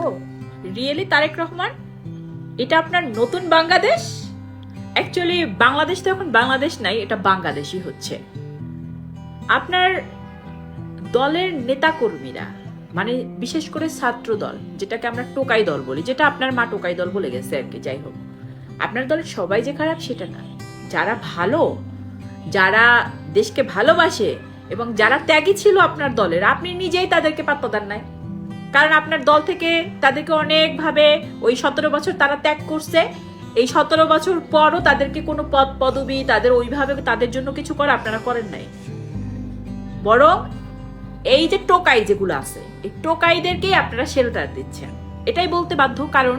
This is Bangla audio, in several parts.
ও রিয়েলি তারেক রহমান, এটা আপনার নতুন বাংলাদেশ? অ্যাকচুয়ালি বাংলাদেশ তো এখন বাংলাদেশ নাই, এটা বাংলাদেশই হচ্ছে। আপনার দলের নেতাকর্মীরা, মানে বিশেষ করে ছাত্র দল, যেটাকে আমরা টোকাই দল বলি, যেটা আপনার মা টোকাই দল বলে গেছে আর কি, যাই হোক, আপনার দলের সবাই যে খারাপ সেটা না। যারা ভালো, যারা দেশকে ভালোবাসে এবং যারা ত্যাগী ছিল আপনার দলের, আপনি নিজেই তাদেরকে পাত্তা দেন নাই। কারণ আপনার দল থেকে তাদেরকে অনেকভাবে ওই 17 বছর তারা ত্যাগ করছে, এই 17 বছর পরও তাদেরকে কোনো পদ পদবি তাদের ওইভাবে তাদের জন্য কিছু করে আপনারা করেন নাই। বরং এই যে টোকাই যেগুলো আছে, এই টোকাইদেরকেই আপনারা শেল্টার দিচ্ছেন, এটাই বলতে বাধ্য। কারণ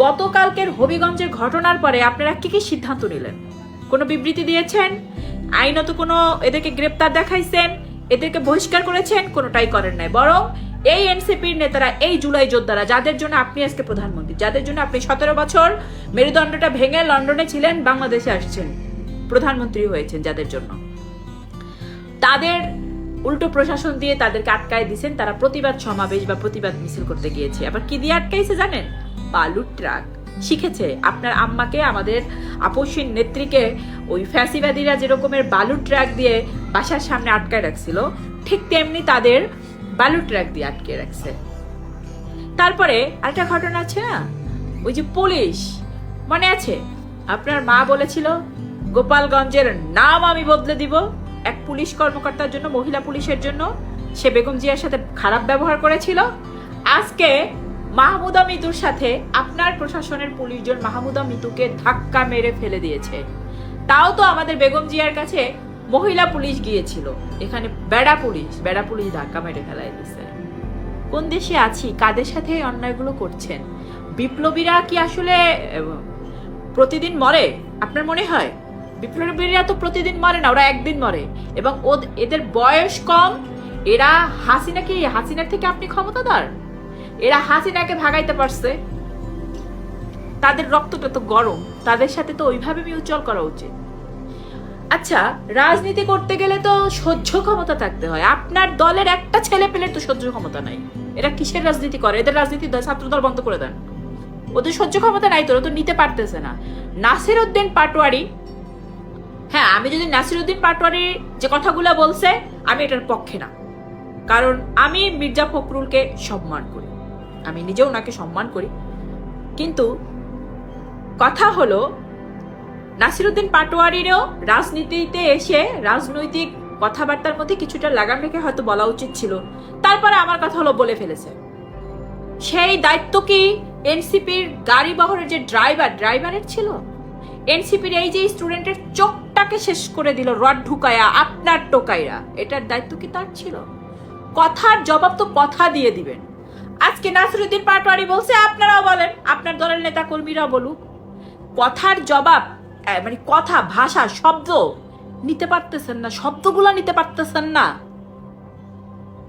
গতকালকের হবিগঞ্জের ঘটনার পরে আপনারা কি কি সিদ্ধান্ত নিলেন? কোনো বিবৃতি দিয়েছেন? আইনত কোনো এদেরকে গ্রেপ্তার দেখাইছেন? এদেরকে বহিষ্কার করেছেন? কোনোটাই করেন নাই। বরং এই এনসিপির নেতারা, এই জুলাই যোদ্ধারা, যাদের জন্য আপনি আজকে প্রধানমন্ত্রী, যাদের জন্য আপনি 17 বছর মেরুদণ্ডটা ভেঙে লন্ডনে ছিলেন, বাংলাদেশে আসছেন, প্রধানমন্ত্রী হয়েছেন, যাদের জন্য, তাদের উল্টো প্রশাসন দিয়ে তাদেরকে আটকায় দিয়েছেন। তারা প্রতিবাদ সমাবেশ বা প্রতিবাদ মিছিল করতে গিয়েছে। আবার কি দিয়ে আটকাইছে জানেন? বালুর ট্রাক। শিখেছে আপনার আম্মাকে, আমাদের আপসীর নেত্রীকে ওই ফ্যাসিবাদীরা যেরকমের বালুর ট্রাক দিয়ে বাসার সামনে আটকায় রাখছিল, ঠিক তেমনি তাদের বালুর ট্রাক দিয়ে আটকে রাখছে। তারপরে আরেকটা ঘটনা আছে না, ওই যে পুলিশ, মনে আছে আপনার মা বলেছিল গোপালগঞ্জের নাম আমি বদলে দিব এক পুলিশ কর্মকর্তার জন্য, মহিলা পুলিশের জন্য, সে বেগম জিয়ার সাথে খারাপ ব্যবহার করেছিল। আজকে মাহমুদা মিতুর সাথে আপনার প্রশাসনের পুলিশজন মাহমুদা মিতুকে ধাক্কা মেরে ফেলে দিয়েছে। তাও তো আমাদের বেগম জিয়ার কাছে মহিলা পুলিশ গিয়েছিল, এখানে বেড়া পুলিশ ধাক্কা মেরে ফেলাই দিয়েছে। কোন দেশে আছি? কাদের সাথে এই অন্যায়গুলো করছেন? বিপ্লবীরা কি আসলে প্রতিদিন মরে? আপনার মনে হয় বিপ্লবীরা তো প্রতিদিন মরে না, ওরা একদিন মরে। এবং এদের বয়স কম। এরা হাসিনার থেকে আপনি ক্ষমতাধর? এরা হাসিনাকে ভাগাইতে পারছে, তাদের রক্তটা তো গরম, তাদের সাথে তো ওইভাবে মিউচুয়াল করা উচিত। আচ্ছা, রাজনীতি করতে গেলে তো সহ্য ক্ষমতা থাকতে হয়। আপনার দলের একটা ছেলে পেলের তো সহ্য ক্ষমতা নাই। এরা কিসের রাজনীতি করে? এদের রাজনীতি ছাত্রদল বন্ধ করে দেন। ওদের সহ্য ক্ষমতা নাই, তোরা তো নিতে পারতেছে না। নাসির উদ্দিন পাটোয়ারি, হ্যাঁ, আমি যদি নাসির উদ্দিন পাটোয়ারির যে কথাগুলো বলছে, আমি এটার পক্ষে না। কারণ আমি মির্জা ফখরুলকে সম্মান করি, আমি নিজেও ওনাকে সম্মান করি। কিন্তু কথা হলো, নাসিরউদ্দিন পাটোয়ারিরও রাজনীতিতে এসে রাজনৈতিক কথাবার্তার মধ্যে কিছুটা লাগাম রেখে হয়তো বলা উচিত ছিল। তারপরে আমার কথা হলো বলে ফেলেছে। সেই দায়িত্ব কি এনসিপির গাড়ি বহরের যে ড্রাইভারের ছিল? এনসিপির এই যে স্টুডেন্টের চোখটাকে শেষ করে দিল রড ঢুকায়া আপনার টোকাইরা, এটার দায়িত্ব কি তার ছিল? কথার জবাব তো কথা দিয়ে দিবেন। আজকে নাসিরউদ্দিন পাটোয়ারি বলছে, আপনারাও বলেন, আপনার দলের নেতা কর্মীরাও বলুক। কথার জবাব, মানে কথা, ভাষা, শব্দ নিতে পারতেছেন না, শব্দগুলো নিতে পারতেছেন না,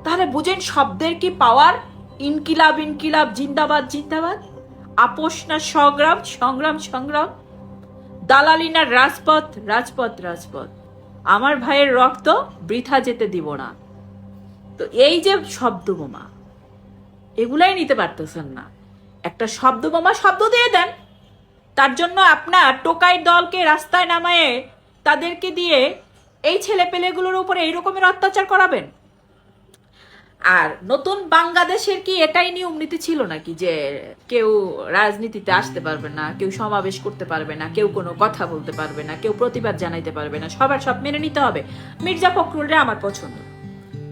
তাহলে বুঝেন শব্দের কি পাওয়ার। ইনকিলাব জিন্দাবাদ আপোষ না সংগ্রাম, দালালি না রাজপথ। আমার ভাইয়ের রক্ত বৃথা যেতে দিব না। তো এই যে শব্দ বোমা, এগুলাই নিতে পারতেছেন না। একটা শব্দ বোমা শব্দ দিয়ে দেন, তার জন্য আপনার টোকাই দলকে রাস্তায় নামায়ে তাদেরকে দিয়ে এই ছেলে পেলেগুলোর উপরে এইরকমের অত্যাচার করাবেন। আর নতুন বাংলাদেশের কি এটাই নিয়ম নীতি ছিল নাকি, যে কেউ রাজনীতিতে আসতে পারবে না, কেউ সমাবেশ করতে পারবে না, কেউ কোনো কথা বলতে পারবে না, কেউ প্রতিবাদ জানাইতে পারবে না, সবার সব মেনে নিতে হবে? মির্জা ফখরুলরে আমার পছন্দ,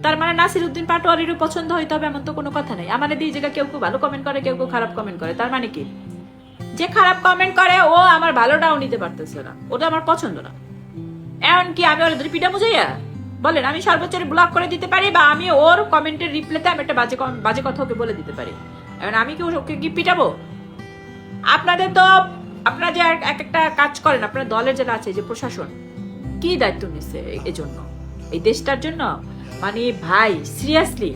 তার মানে নাসিরউদ্দিন পাটোয়ারিরও পছন্দ হইতে হবে এমন তো কোনো কথা নাই। আমাদের দিয়ে জায়গা কেউ ভালো কমেন্ট করে, কেউ খারাপ কমেন্ট করে, তার মানে কি যে খারাপ কমেন্ট করে ও আমার ভালোটাও নিতে পারতেছে না, ওটা আমার পছন্দ না। এমন কি আমি ওর পিঠা মুজাইয়া বলেন আমি সর্বোচ্চ ব্লক করে দিতে পারি, বা আমি ওর কমেন্টের রিপ্লাইতে আমি একটা বাজে কথা ওকে বলে দিতে পারি। এখন আমি কি ওকে কি পিটাবো? আপনাদের তো, আপনারা যে এক একটা কাজ করেন, আপনার দলের যারা আছে, যে প্রশাসন কি দায়িত্ব নিচ্ছে এজন্য, এই দেশটার জন্য, মানে ভাই সিরিয়াসলি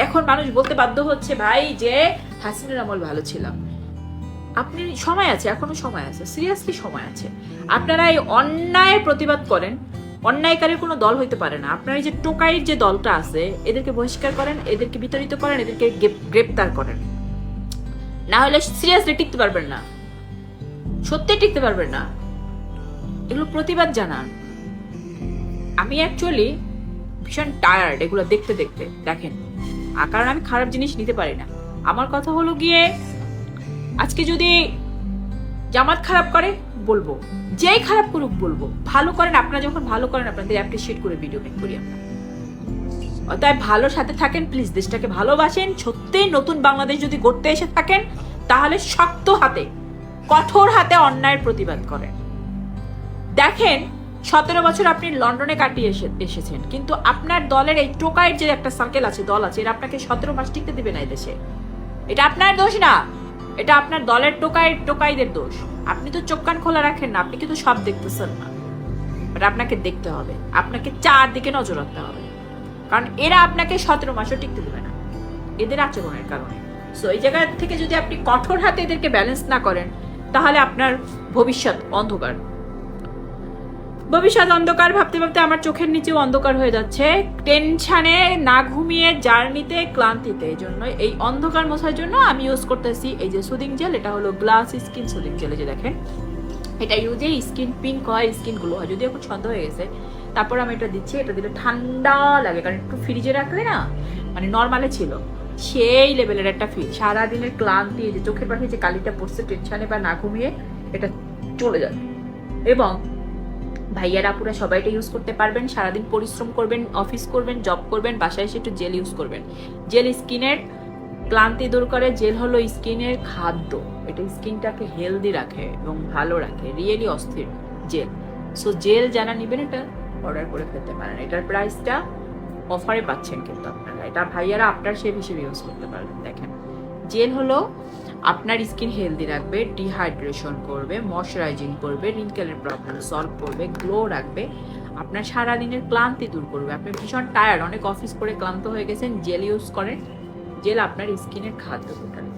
এখন মানুষ বলতে বাধ্য হচ্ছে ভাই যে হাসিনার আমল ভালো ছিলাম। আপনি সময় আছে, এখনো সময় আছে, সিরিয়াসলি সময় আছে। আপনারা এই অন্যায়ের প্রতিবাদ করেন। অন্যায়কারীর কোনো দল হইতে পারে না। আপনারা এই যে টোকাইয়ের যে দলটা আছে, এদেরকে বহিষ্কার করেন, এদেরকে বিতাড়িত করেন, এদেরকে গ্রেপ্তার করেন। না হলে সিরিয়াসলি টিকতে পারবেন না, সত্যি টিকতে পারবেন না। এগুলো প্রতিবাদ জানান। আমি অ্যাকচুয়ালি ভীষণ টায়ার্ড এগুলো দেখতে দেখতে, দেখেন। কারণ আমি খারাপ জিনিস নিতে পারি না। আমার কথা হলো গিয়ে, আজকে যদি জামাত খারাপ করে বলবো, যেই খারাপ করুক বলবো, ভালো করেন আপনারা, যখন ভালো করেন আপনাদের অ্যাপ্রিসিয়েট করে ভিডিও মেক করি আমরা। তাই ভালোর সাথে থাকেন প্লিজ, দেশটাকে ভালোবাসেন। সত্যি নতুন বাংলাদেশ যদি গড়তে এসে থাকেন তাহলে শক্ত হাতে, কঠোর হাতে অন্যায়ের প্রতিবাদ করেন। দেখেন 17 বছর আপনি লন্ডনে কাটিয়ে এসেছেন, কিন্তু আপনার দলের এই টোকাইয়ের যে একটা সার্কেল আছে, দল আছে, এরা আপনাকে 17 মাস টিকতে দেবে না দেশে। এটা আপনার দোষ না, এটা আপনার দলের টোকাইদের দোষ। আপনি তো চোখ কান খোলা রাখেন না, আপনি কিন্তু সব দেখতেছেন না। বাট আপনাকে দেখতে হবে, আপনাকে চারদিকে নজর রাখতে হবে, কারণ এরা আপনাকে 17 মাসও টিকতে দেবে না এদের আচরণের কারণে। সো এই জায়গা থেকে যদি আপনি কঠোর হাতে এদেরকে ব্যালেন্স না করেন তাহলে আপনার ভবিষ্যৎ অন্ধকার। ভবিষ্যৎ অন্ধকার ভাবতে ভাবতে আমার চোখের নিচেও অন্ধকার হয়ে যাচ্ছে, টেনশনে, না ঘুমিয়ে, জার্নিতে, ক্লান্তিতে। এই জন্য এই অন্ধকার মোছার জন্য আমি ইউজ করতেছি এই যে সুদিং জেল। এটা হলো গ্লাস স্কিন সুদিং জেল। যে দেখেন, এটা ইউজে স্কিন পিঙ্ক হয়, স্কিন গ্লো হয়। যদিও এখন সন্ধ্যা হয়ে গেছে, তারপর আমি এটা দিচ্ছি। এটা দিলে ঠান্ডা লাগে, কারণ একটু ফ্রিজে রাখলে না, মানে নর্মালে ছিল সেই লেভেলের একটা ফিল। সারাদিনের ক্লান্তি, যে চোখের পাশে যে কালিটা পড়ছে টেনশনে বা না ঘুমিয়ে, এটা চলে যাবে। এবং ভাইয়ারা আপুরা সবাই এটা ইউজ করতে পারবেন। সারাদিন পরিশ্রম করবেন, অফিস করবেন, জব করবেন, বাসায় এসে একটু জেল ইউজ করবেন। জেল স্কিনের ক্লান্তি দূর করে। জেল হলো স্কিনের খাদ্য, এটা স্কিনটাকে হেলদি রাখে এবং ভালো রাখে, রিয়েলি অস্থির জেল। সো জেল যারা নেবেন এটা অর্ডার করে ফেলতে পারেন। এটার প্রাইসটা অফারে পাচ্ছেন কিন্তু আপনারা। এটা ভাইয়ারা আপনার শেপ হিসেবে ইউজ করতে পারবেন। দেখেন, জেল হলো আপনার স্কিন হেলদি রাখবে, ডিহাইড্রেশন করবে, ময়শ্চারাইজিং করবে, রিঙ্কেলের প্রবলেম সলভ করবে, গ্লো রাখবে, আপনার সারাদিনের ক্লান্তি দূর করবে। আপনি ভীষণ টায়ার্ড, অনেক অফিস করে ক্লান্ত হয়ে গেছেন, জেল ইউজ করেন। জেল আপনার স্কিনের খাদ্য টোটালি।